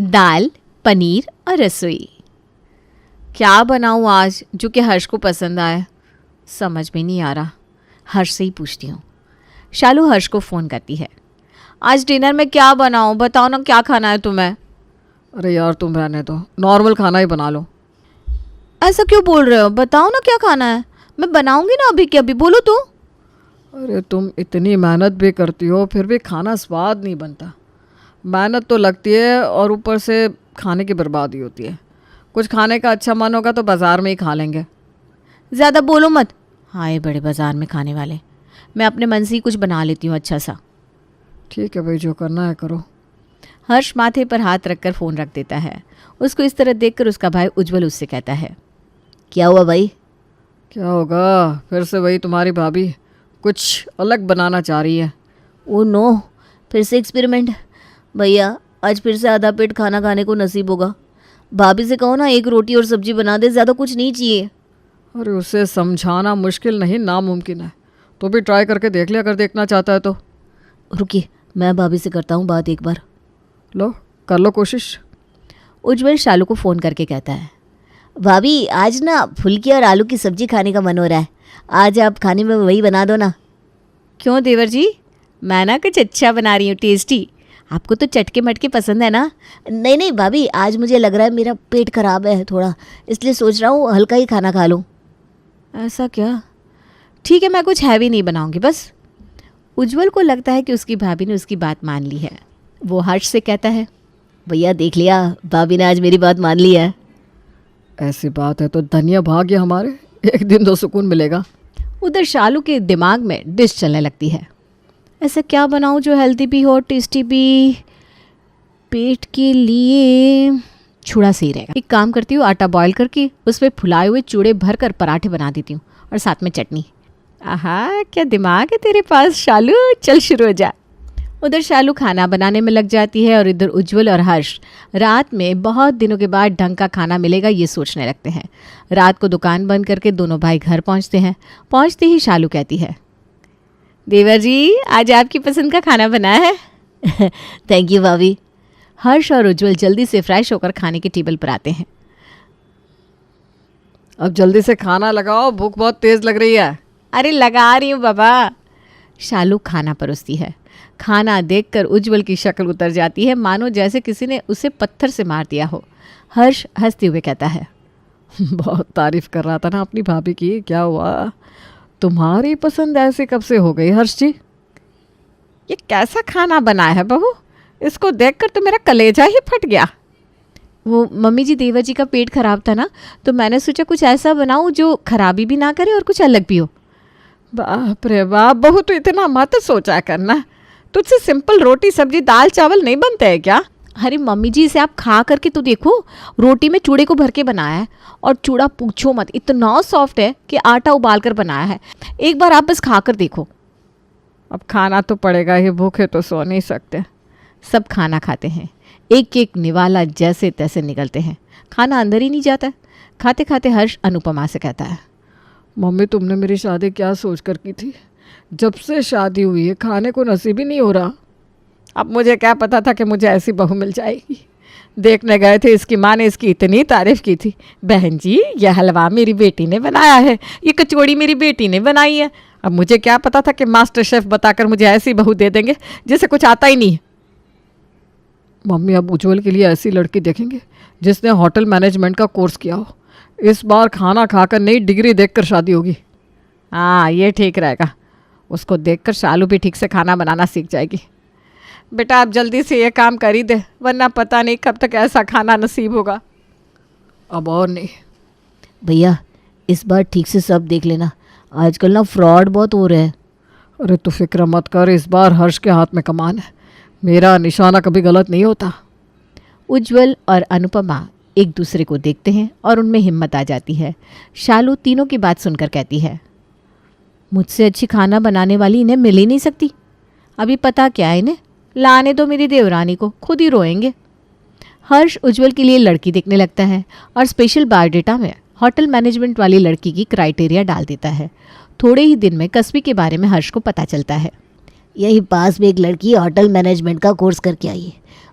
दाल, पनीर और रसोई। क्या बनाऊँ आज जो कि हर्ष को पसंद आए, समझ में नहीं आ रहा। हर्ष से ही पूछती हूँ। शालू हर्ष को फ़ोन करती है। आज डिनर में क्या बनाऊँ, बताओ ना क्या खाना है तुम्हें। अरे यार तुम रहने दो, नॉर्मल खाना ही बना लो। ऐसा क्यों बोल रहे हो, बताओ ना क्या खाना है, मैं बनाऊँगी ना अभी के अभी, बोलो तो। अरे तुम इतनी मेहनत भी करती हो फिर भी खाना स्वाद नहीं बनता। मेहनत तो लगती है और ऊपर से खाने की बर्बादी होती है। कुछ खाने का अच्छा मन होगा तो बाज़ार में ही खा लेंगे। ज़्यादा बोलो मत। हाय बड़े बाज़ार में खाने वाले, मैं अपने मन से ही कुछ बना लेती हूँ अच्छा सा। ठीक है भाई, जो करना है करो। हर्ष माथे पर हाथ रखकर फ़ोन रख देता है। उसको इस तरह देखकर उसका भाई उज्जवल उससे कहता है, क्या हुआ भाई? क्या होगा, फिर से वही तुम्हारी भाभी कुछ अलग बनाना चाह रही है। ओ नो, फिर से एक्सपेरिमेंट। भैया आज फिर से आधा पेट खाना खाने को नसीब होगा। भाभी से कहो ना एक रोटी और सब्जी बना दे, ज़्यादा कुछ नहीं चाहिए। अरे उसे समझाना मुश्किल नहीं नामुमकिन है, तो भी ट्राई करके देख लिया, अगर देखना चाहता है तो। रुकिए, मैं भाभी से करता हूँ बात एक बार। लो कर लो कोशिश। उज्जवल शालू को फ़ोन करके कहता है, भाभी आज ना फुल्की और आलू की सब्जी खाने का मन हो रहा है, आज आप खाने में वही बना दो ना। क्यों देवर जी, मैं ना कुछ अच्छा बना रही हूँ, टेस्टी। आपको तो चटके मटके पसंद है ना? नहीं नहीं भाभी, आज मुझे लग रहा है मेरा पेट खराब है थोड़ा, इसलिए सोच रहा हूँ हल्का ही खाना खा लूँ। ऐसा क्या? ठीक है, मैं कुछ हैवी नहीं बनाऊँगी बस। उज्जवल को लगता है कि उसकी भाभी ने उसकी बात मान ली है। वो हर्ष से कहता है, भैया देख लिया, भाभी ने आज मेरी बात मान ली है। ऐसी बात है तो धन्य भाग्य हमारे, एक दिन तो सुकून मिलेगा। उधर शालू के दिमाग में डिश चलने लगती है। ऐसा क्या बनाऊं जो हेल्दी भी हो, टेस्टी भी, पेट के लिए चूड़ा सही रहेगा। एक काम करती हूँ, आटा बॉईल करके उसमें फुलाए हुए चूड़े भरकर पराठे बना देती हूँ और साथ में चटनी। आहा क्या दिमाग है तेरे पास शालू, चल शुरू हो जा। उधर शालू खाना बनाने में लग जाती है और इधर उज्जवल और हर्ष रात में बहुत दिनों के बाद ढंग का खाना मिलेगा ये सोचने लगते हैं। रात को दुकान बंद करके दोनों भाई घर पहुंचते हैं। पहुंचते ही शालू कहती है, देवर जी आज आपकी पसंद का खाना बना है। थैंक यू भाभी। हर्ष और उज्जवल जल्दी से फ्रेश होकर खाने के टेबल पर आते हैं। अब जल्दी से खाना लगाओ, भूख बहुत तेज़ लग रही है। अरे लगा रही हूँ बाबा। शालू खाना परोसती है। खाना देखकर उज्जवल की शक्ल उतर जाती है, मानो जैसे किसी ने उसे पत्थर से मार दिया हो। हर्ष हंसते हुए कहता है, बहुत तारीफ कर रहा था ना अपनी भाभी की, क्या हुआ? तुम्हारी पसंद ऐसे कब से हो गई हर्ष जी? ये कैसा खाना बना है बहू, इसको देखकर तो मेरा कलेजा ही फट गया। वो मम्मी जी, देवर जी का पेट खराब था ना, तो मैंने सोचा कुछ ऐसा बनाऊं जो खराबी भी ना करे और कुछ अलग भी हो। बाप रे बाप, बहू तो इतना मत सोचा करना, तुझसे सिंपल रोटी सब्जी दाल चावल नहीं बनते हैं क्या? अरे मम्मी जी, इसे आप खा करके तो देखो, रोटी में चूड़े को भर के बनाया है और चूड़ा पूछो मत, इतना सॉफ्ट है कि आटा उबाल कर बनाया है। एक बार आप बस खा कर देखो। अब खाना तो पड़ेगा ही, भूखे तो सो नहीं सकते। सब खाना खाते हैं, एक एक निवाला जैसे तैसे निकलते हैं, खाना अंदर ही नहीं जाता। खाते खाते हर्ष अनुपमा से कहता है, मम्मी तुमने मेरी शादी क्या सोच कर की थी? जब से शादी हुई है खाने को नसीब ही नहीं हो रहा। अब मुझे क्या पता था कि मुझे ऐसी बहू मिल जाएगी। देखने गए थे, इसकी माँ ने इसकी इतनी तारीफ की थी, बहन जी यह हलवा मेरी बेटी ने बनाया है, ये कचौड़ी मेरी बेटी ने बनाई है। अब मुझे क्या पता था कि मास्टर शेफ बताकर मुझे ऐसी बहू दे देंगे जिसे कुछ आता ही नहीं है। मम्मी अब उज्जवल के लिए ऐसी लड़की देखेंगे जिसने होटल मैनेजमेंट का कोर्स किया हो। इस बार खाना खाकर नई डिग्री देखकर शादी होगी। हाँ ये ठीक रहेगा, उसको देखकर शालू भी ठीक से खाना बनाना सीख जाएगी। बेटा आप जल्दी से ये काम कर ही दे, वरना पता नहीं कब तक ऐसा खाना नसीब होगा। अब और नहीं। भैया इस बार ठीक से सब देख लेना, आजकल ना फ्रॉड बहुत हो रहे हैं। अरे तू फिक्र मत कर, इस बार हर्ष के हाथ में कमान है, मेरा निशाना कभी गलत नहीं होता। उज्जवल और अनुपमा एक दूसरे को देखते हैं और उनमें हिम्मत आ जाती है। शालू तीनों की बात सुनकर कहती है, मुझसे अच्छी खाना बनाने वाली इन्हें मिल ही नहीं सकती। अभी पता क्या है इन्हें, लाने दो मेरी देवरानी को, खुद ही रोएंगे। हर्ष उज्जवल के लिए लड़की देखने लगता है और स्पेशल बायोडेटा में होटल मैनेजमेंट वाली लड़की की क्राइटेरिया डाल देता है। थोड़े ही दिन में कस्बी के बारे में हर्ष को पता चलता है। यही पास में एक लड़की होटल मैनेजमेंट का कोर्स करके आई है,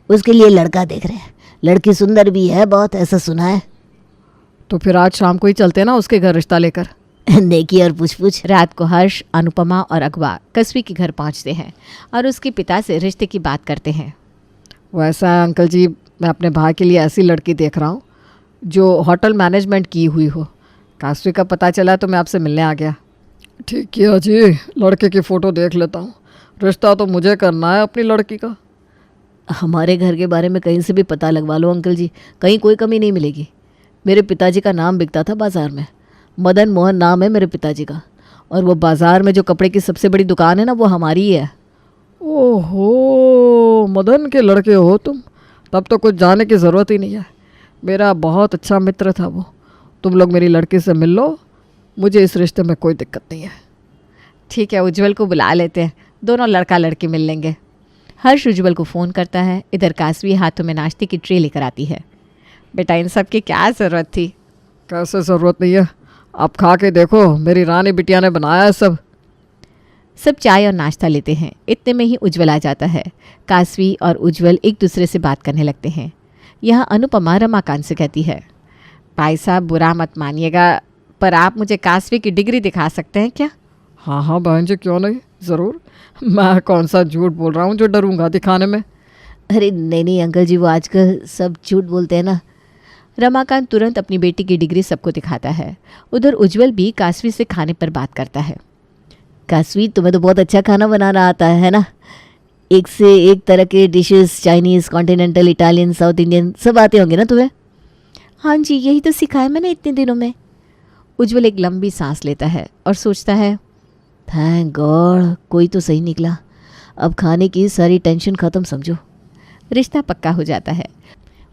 उसके लिए लड़का देख रहे हैं। लड़की सुंदर भी है बहुत, ऐसा सुना है। तो फिर आज शाम को ही चलते हैं ना उसके घर रिश्ता लेकर। नेकी और पूछ पूछ। रात को हर्ष, अनुपमा और अगवा कसवी के घर पहुंचते हैं और उसके पिता से रिश्ते की बात करते हैं। वैसा है अंकल जी, मैं अपने भाई के लिए ऐसी लड़की देख रहा हूँ जो होटल मैनेजमेंट की हुई हो। काशवी का पता चला तो मैं आपसे मिलने आ गया। ठीक किया जी, लड़के की फ़ोटो देख लेता हूँ। रिश्ता तो मुझे करना है अपनी लड़की का। हमारे घर के बारे में कहीं से भी पता लगवा लो अंकल जी, कहीं कोई कमी नहीं मिलेगी। मेरे पिताजी का नाम बिकता था बाज़ार में, मदन मोहन नाम है मेरे पिताजी का, और वो बाज़ार में जो कपड़े की सबसे बड़ी दुकान है ना, वो हमारी ही है। ओहो, मदन के लड़के हो तुम, तब तो कुछ जाने की ज़रूरत ही नहीं है। मेरा बहुत अच्छा मित्र था वो। तुम लोग मेरी लड़की से मिल लो, मुझे इस रिश्ते में कोई दिक्कत नहीं है। ठीक है, उज्जवल को बुला लेते हैं, दोनों लड़का लड़की मिल लेंगे। हर्ष उज्जवल को फ़ोन करता है। इधर काशवी हाथों में नाश्ते की ट्रे लेकर आती है। बेटा, इन सब की क्या ज़रूरत थी? कैसे ज़रूरत नहीं है, आप खा के देखो, मेरी रानी बिटिया ने बनाया है सब। सब चाय और नाश्ता लेते हैं। इतने में ही उज्जवल आ जाता है। काशवी और उज्जवल एक दूसरे से बात करने लगते हैं। यहाँ अनुपमा रमाकांत से कहती है, भाई साहब बुरा मत मानिएगा, पर आप मुझे काशवी की डिग्री दिखा सकते हैं क्या? हाँ हाँ बहन जी, क्यों नहीं, ज़रूर। मैं कौन सा झूठ बोल रहा हूँ जो डरूंगा दिखाने में। अरे नहीं नहीं अंकल जी, वो आजकल सब झूठ बोलते हैं ना। रमाकांत तुरंत अपनी बेटी की डिग्री सबको दिखाता है। उधर उज्जवल भी काशवी से खाने पर बात करता है। काशवी, तुम्हें तो बहुत अच्छा खाना बनाना आता है ना? एक से एक तरह के dishes, Chinese, continental, Italian, south Indian, सब आते होंगे ना तुम्हें? हाँ जी, यही तो सिखाया मैंने इतने दिनों में। उज्जवल एक लंबी सांस लेता है और सोचता है, थैंक गॉड, कोई तो सही निकला। अब खाने की सारी टेंशन ख़त्म समझो। रिश्ता पक्का हो जाता है।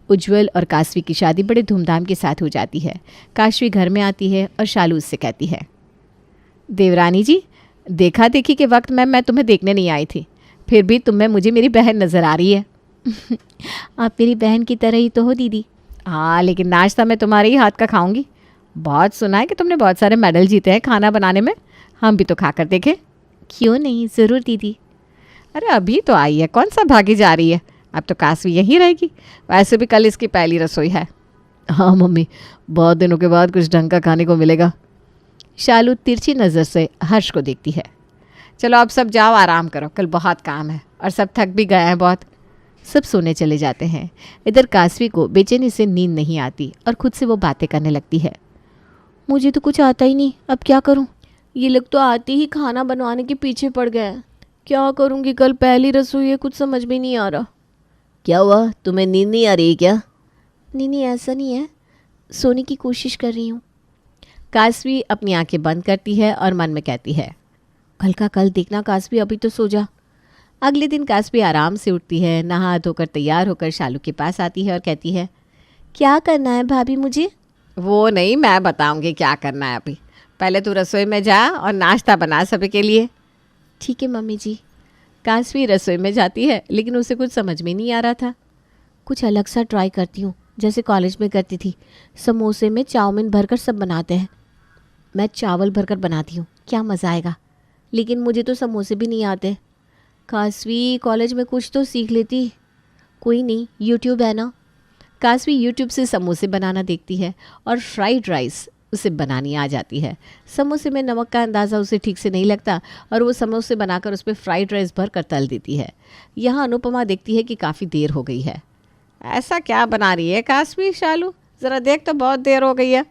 उज्जवल और काशवी की शादी बड़े धूमधाम के साथ हो जाती है। काशवी घर में आती है और शालू उससे कहती है, देवरानी जी, देखा देखी के वक्त में मैं तुम्हें देखने नहीं आई थी, फिर भी तुम्हें मुझे मेरी बहन नज़र आ रही है। आप मेरी बहन की तरह ही तो हो दीदी। हाँ, लेकिन नाश्ता मैं तुम्हारे ही हाथ का खाऊंगी। बहुत सुना है कि तुमने बहुत सारे मेडल जीते हैं खाना बनाने में, हम भी तो खा कर देखें। क्यों नहीं, ज़रूर दीदी। अरे अभी तो आई है, कौन सा भागी जा रही है? अब तो काशवी यहीं रहेगी। वैसे भी कल इसकी पहली रसोई है। हाँ मम्मी, बहुत दिनों के बाद कुछ ढंग का खाने को मिलेगा। शालू तिरछी नज़र से हर्ष को देखती है। चलो अब सब जाओ, आराम करो, कल बहुत काम है और सब थक भी गए हैं बहुत। सब सोने चले जाते हैं। इधर काशवी को बेचैनी से नींद नहीं आती और खुद से वो बातें करने लगती है। मुझे तो कुछ आता ही नहीं, अब क्या करूं? ये लोग तो आते ही खाना बनवाने के पीछे पड़ गए हैं। क्या करूंगी, कल पहली रसोई है, कुछ समझ में नहीं आ रहा। क्या हुआ, तुम्हें नींद नहीं आ रही है क्या? नहीं नहीं, ऐसा नहीं है, सोने की कोशिश कर रही हूँ। काशवी अपनी आंखें बंद करती है और मन में कहती है, कल का कल देखना काशवी, अभी तो सो जा। अगले दिन काशवी आराम से उठती है, नहा धोकर तैयार होकर शालू के पास आती है और कहती है, क्या करना है भाभी मुझे? वो नहीं, मैं बताऊंगी क्या करना है अभी। पहले तू रसोई में जा और नाश्ता बना सभी के लिए। ठीक है मम्मी जी। काशवी रसोई में जाती है, लेकिन उसे कुछ समझ में नहीं आ रहा था। कुछ अलग सा ट्राई करती हूँ, जैसे कॉलेज में करती थी। समोसे में चाउमीन भरकर सब बनाते हैं, मैं चावल भरकर बनाती हूँ, क्या मज़ा आएगा। लेकिन मुझे तो समोसे भी नहीं आते। काशवी, कॉलेज में कुछ तो सीख लेती। कोई नहीं, यूट्यूब है ना। काशवी यूट्यूब से समोसे बनाना देखती है और फ्राइड राइस उसे बनानी आ जाती है। समोसे में नमक का अंदाज़ा उसे ठीक से नहीं लगता और वो समोसे बनाकर उस पर फ्राइड राइस भर कर तल देती है। यहाँ अनुपमा देखती है कि काफ़ी देर हो गई है। ऐसा क्या बना रही है काशवी? शालू ज़रा देख तो, बहुत देर हो गई है।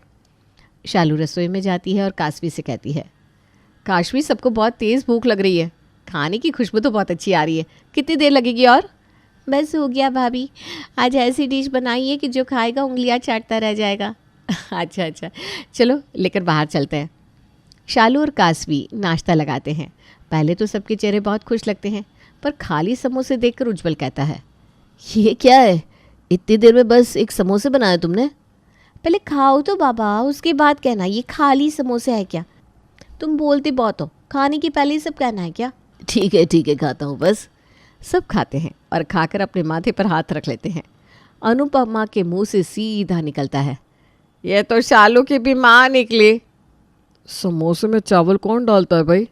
शालू रसोई में जाती है और काशवी से कहती है, काशवी, सबको बहुत तेज़ भूख लग रही है, खाने की खुशबू तो बहुत अच्छी आ रही है, कितनी देर लगेगी? और बस हो गया भाभी, आज ऐसी डिश बनाई है कि जो खाएगा उंगलियां चाटता रह जाएगा। अच्छा अच्छा, चलो लेकर बाहर चलते हैं। शालू और काशवी नाश्ता लगाते हैं। पहले तो सबके चेहरे बहुत खुश लगते हैं, पर खाली समोसे देखकर उज्जवल कहता है, ये क्या है, इतनी देर में बस एक समोसे बनाए तुमने? पहले खाओ तो बाबा, उसके बाद कहना ये खाली समोसे है क्या। तुम बोलते बहुत हो, खाने की पहले ही सब कहना है क्या? ठीक है, खाता हूँ बस। सब खाते हैं और खाकर अपने माथे पर हाथ रख लेते हैं। अनुपमा के मुंह से सीधा निकलता है, ये तो शालू की भी माँ निकली। समोसे में चावल कौन डालता है भाई?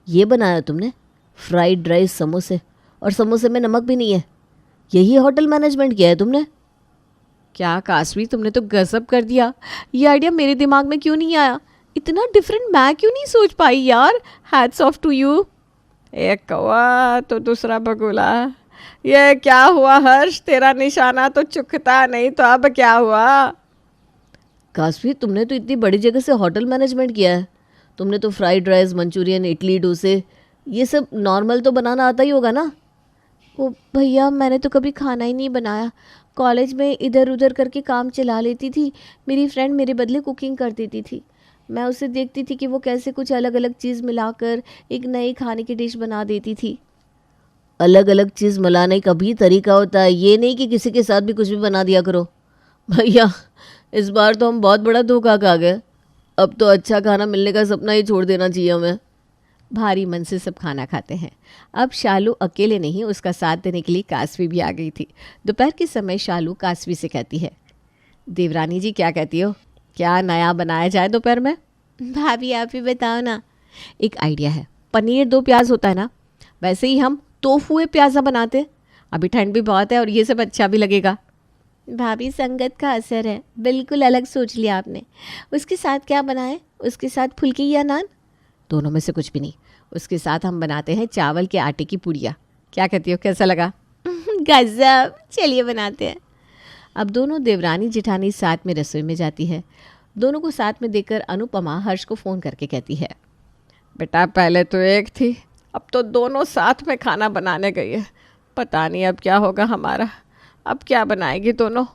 ये बनाया तुमने, फ्राइड राइस समोसे, और समोसे में नमक भी नहीं है? यही होटल मैनेजमेंट किया है तुमने? क्या काशवी, तुमने तो गजब कर दिया। ये आइडिया मेरे दिमाग में क्यों नहीं आया? इतना डिफरेंट मैं क्यों नहीं सोच पाई यार। Hats off to you. एक कौवा तो दूसरा बगुला। ये क्या हुआ हर्ष, तेरा निशाना तो चुकता नहीं, तो अब क्या हुआ? काशवी, तुमने तो इतनी बड़ी जगह से होटल मैनेजमेंट किया है, तुमने तो फ्राइड राइस, मंचूरियन, इडली, डोसे, ये सब नॉर्मल तो बनाना आता ही होगा ना? ओ भैया, मैंने तो कभी खाना ही नहीं बनाया। कॉलेज में इधर उधर करके काम चला लेती थी। मेरी फ्रेंड मेरे बदले कुकिंग कर देती थी। मैं उसे देखती थी कि वो कैसे कुछ अलग अलग चीज़ मिलाकर एक नई खाने की डिश बना देती थी। अलग अलग चीज़ मिलाने का भी तरीका होता है, ये नहीं कि किसी के साथ भी कुछ भी बना दिया करो। भैया, इस बार तो हम बहुत बड़ा धोखा खा गए। अब तो अच्छा खाना मिलने का सपना ही छोड़ देना चाहिए हमें। भारी मन से सब खाना खाते हैं। अब शालू अकेले नहीं, उसका साथ देने के लिए काशवी भी आ गई थी। दोपहर के समय शालू काशवी से कहती है, देवरानी जी क्या कहती हो, क्या नया बनाया जाए दोपहर में? भाभी आप ही बताओ ना। एक आइडिया है, पनीर 2 प्याज होता है ना, वैसे ही हम टोफू प्याज़ा बनाते। अभी ठंड भी बहुत है और ये सब अच्छा भी लगेगा। भाभी संगत का असर है, बिल्कुल अलग सोच लिया आपने। उसके साथ क्या बनाए? उसके साथ फुल्की या नान? दोनों में से कुछ भी नहीं। उसके साथ हम बनाते हैं चावल के आटे की पुड़िया। क्या कहती हो, कैसा लगा? गजब, चलिए बनाते हैं। अब दोनों देवरानी जिठानी साथ में रसोई में जाती है। दोनों को साथ में देखकर अनुपमा हर्ष को फ़ोन करके कहती है, बेटा पहले तो एक थी, अब तो दोनों साथ में खाना बनाने गई है। पता नहीं अब क्या होगा हमारा, अब क्या बनाएगी दोनों?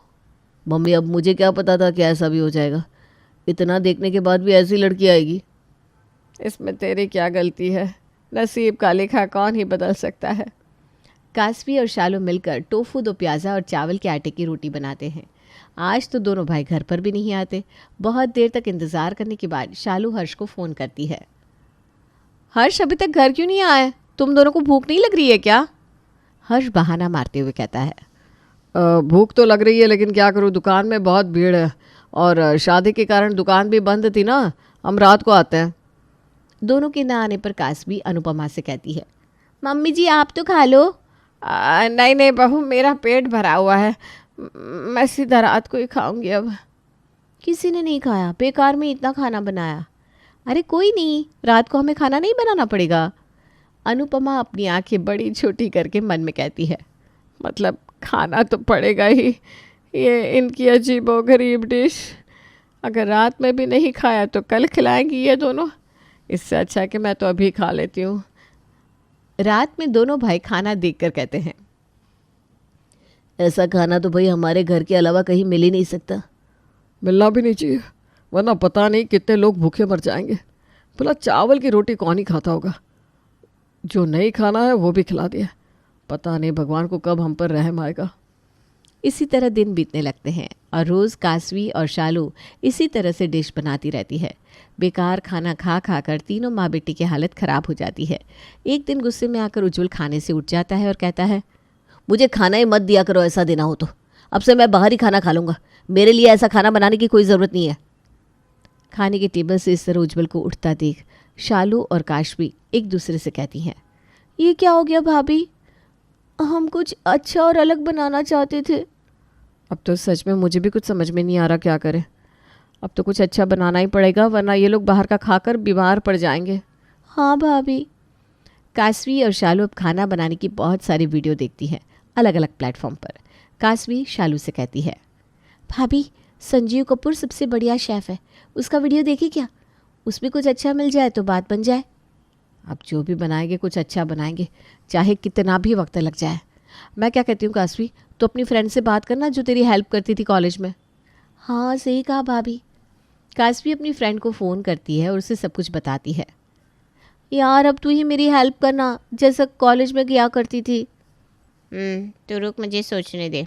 मम्मी, अब मुझे क्या पता था कि ऐसा भी हो जाएगा। इतना देखने के बाद भी ऐसी लड़की आएगी। इसमें तेरी क्या गलती है, नसीब का लिखा कौन ही बदल सकता है। काशवी और शालू मिलकर टोफू 2 प्याज़ा और चावल के आटे की रोटी बनाते हैं। आज तो दोनों भाई घर पर भी नहीं आते। बहुत देर तक इंतज़ार करने के बाद शालू हर्ष को फ़ोन करती है। हर्ष अभी तक घर क्यों नहीं आए? तुम दोनों को भूख नहीं लग रही है क्या? हर्ष बहाना मारते हुए कहता है, भूख तो लग रही है, लेकिन क्या करूँ, दुकान में बहुत भीड़ है और शादी के कारण दुकान भी बंद थी ना, हम रात को आते हैं। दोनों के ना आने पर काशवी अनुपमा से कहती है, मम्मी जी आप तो खा लो। नहीं नहीं बहू, मेरा पेट भरा हुआ है, मैं सीधा रात को ही खाऊंगी अब। किसी ने नहीं खाया, बेकार में इतना खाना बनाया। अरे कोई नहीं, रात को हमें खाना नहीं बनाना पड़ेगा। अनुपमा अपनी आंखें बड़ी छोटी करके मन में कहती है, मतलब खाना तो पड़ेगा ही, ये इनकी अजीबोगरीब डिश। अगर रात में भी नहीं खाया तो कल खिलाएंगी ये दोनों, इससे अच्छा है कि मैं तो अभी खा लेती हूँ। रात में दोनों भाई खाना देखकर कहते हैं, ऐसा खाना तो भाई हमारे घर के अलावा कहीं मिल ही नहीं सकता। मिलना भी नहीं चाहिए, वरना पता नहीं कितने लोग भूखे मर जाएंगे। भला चावल की रोटी कौन ही खाता होगा? जो नहीं खाना है वो भी खिला दिया। पता नहीं भगवान को कब हम पर रहम आएगा। इसी तरह दिन बीतने लगते हैं और रोज़ काशवी और शालू इसी तरह से डिश बनाती रहती है। बेकार खाना खा खा कर तीनों माँ बेटी की हालत ख़राब हो जाती है। एक दिन गुस्से में आकर उज्ज्वल खाने से उठ जाता है और कहता है, मुझे खाना ही मत दिया करो, ऐसा देना हो तो अब से मैं बाहर ही खाना खा लूँगा। मेरे लिए ऐसा खाना बनाने की कोई ज़रूरत नहीं है। खाने के टेबल से इस तरह उज्ज्वल को उठता देख शालू और काशवी एक दूसरे से कहती हैं, ये क्या हो गया भाभी? हम कुछ अच्छा और अलग बनाना चाहते थे। अब तो सच में मुझे भी कुछ समझ में नहीं आ रहा क्या करें। अब तो कुछ अच्छा बनाना ही पड़ेगा, वरना ये लोग बाहर का खाकर बीमार पड़ जाएंगे। हाँ भाभी। काशवी और शालू अब खाना बनाने की बहुत सारी वीडियो देखती है अलग अलग प्लेटफॉर्म पर। काशवी शालू से कहती है, भाभी संजीव कपूर सबसे बढ़िया शेफ़ है, उसका वीडियो देखी क्या? उसमें कुछ अच्छा मिल जाए तो बात बन जाए। अब जो भी बनाएंगे कुछ अच्छा बनाएंगे, चाहे कितना भी वक्त लग जाए। मैं क्या कहती हूँ काशवी, तो अपनी फ्रेंड से बात करना जो तेरी हेल्प करती थी कॉलेज में। हाँ सही कहा भाभी। काशवी अपनी फ्रेंड को फ़ोन करती है और उसे सब कुछ बताती है। यार अब तू ही मेरी हेल्प करना, जैसा कॉलेज में किया करती थी। तो रुक, मुझे सोचने दे।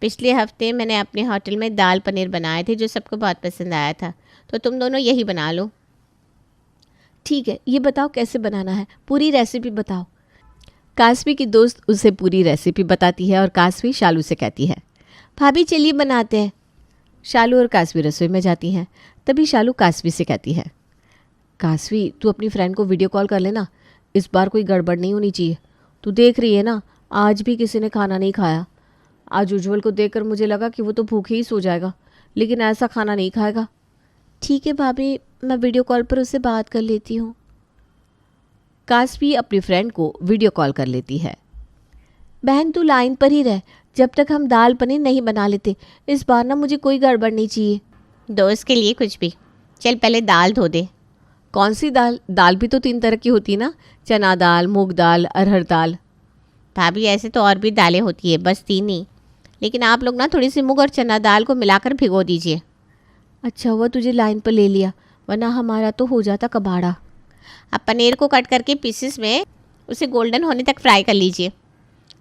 पिछले हफ्ते मैंने अपने होटल में दाल पनीर बनाए थे जो सबको बहुत पसंद आया था, तो तुम दोनों यही बना लो। ठीक है, ये बताओ कैसे बनाना है, पूरी रेसिपी बताओ। काशवी की दोस्त उसे पूरी रेसिपी बताती है और काशवी शालू से कहती है, भाभी चलिए बनाते हैं। शालू और काशवी रसोई में जाती हैं। तभी शालू काशवी से कहती है, काशवी तू अपनी फ्रेंड को वीडियो कॉल कर लेना, इस बार कोई गड़बड़ नहीं होनी चाहिए। तू देख रही है ना, आज भी किसी ने खाना नहीं खाया। आज उज्जवल को देखकर मुझे लगा कि वो तो भूखे ही सो जाएगा, लेकिन ऐसा खाना नहीं खाएगा। ठीक है भाभी, मैं वीडियो कॉल पर उससे बात कर लेती हूँ। काशवी अपनी फ्रेंड को वीडियो कॉल कर लेती है। बहन तू लाइन पर ही रह जब तक हम दाल पनीर नहीं बना लेते। इस बार ना मुझे कोई गड़बड़ नहीं चाहिए। दोस्त के लिए कुछ भी। चल पहले दाल धो दे। कौन सी दाल? दाल भी तो 3 तरह की होती है ना, चना दाल, मूंग दाल, अरहर दाल। भाभी ऐसे तो और भी दालें होती है, बस 3 ही। लेकिन आप लोग ना थोड़ी सी मूंग और चना दाल को मिलाकर भिगो दीजिए। अच्छा हुआ तुझे लाइन पर ले लिया, वरना हमारा तो हो जाता कबाड़ा। अब पनीर को कट करके पीसेस में उसे गोल्डन होने तक फ्राई कर लीजिए।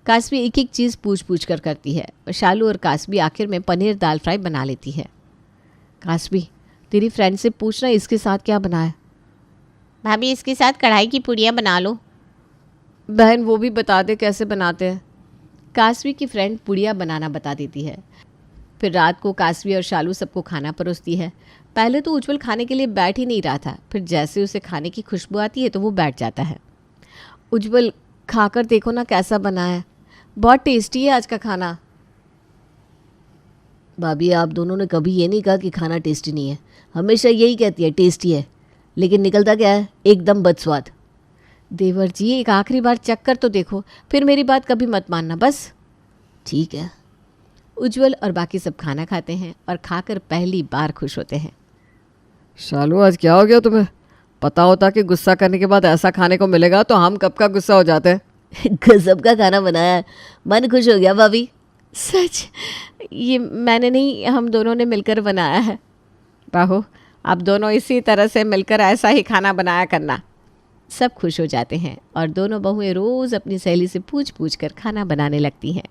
काशवी एक एक चीज़ पूछ पूछ कर करती है और शालू और काशवी आखिर में पनीर दाल फ्राई बना लेती है। काशवी, तेरी फ्रेंड से पूछना इसके साथ क्या बना है। भाभी इसके साथ कढ़ाई की पूड़ियाँ बना लो। बहन वो भी बता दे कैसे बनाते हैं। काशवी की फ्रेंड पुड़िया बनाना बता देती है। फिर रात को काशवी और शालू सबको खाना परोसती है। पहले तो उज्जवल खाने के लिए बैठ ही नहीं रहा था, फिर जैसे उसे खाने की खुशबू आती है तो वो बैठ जाता है। उज्जवल, खाकर देखो ना कैसा बना है, बहुत टेस्टी है आज का खाना। भाभी आप दोनों ने कभी ये नहीं कहा कि खाना टेस्टी नहीं है, हमेशा यही कहती है टेस्टी है, लेकिन निकलता क्या है, एकदम बदस्वाद। देवर जी, एक आखिरी बार चख कर तो देखो, फिर मेरी बात कभी मत मानना बस। ठीक है। उज्जवल और बाकी सब खाना खाते हैं और खाकर पहली बार खुश होते हैं। शालू आज क्या हो गया तुम्हें? पता होता कि गुस्सा करने के बाद ऐसा खाने को मिलेगा तो हम कब का गुस्सा हो जाते हैं। गजब का खाना बनाया है, मन खुश हो गया भाभी। सच? ये मैंने नहीं, हम दोनों ने मिलकर बनाया है। बाहू, आप दोनों इसी तरह से मिलकर ऐसा ही खाना बनाया करना। सब खुश हो जाते हैं और दोनों बहुएं रोज़ अपनी सहेली से पूछ पूछ कर खाना बनाने लगती हैं।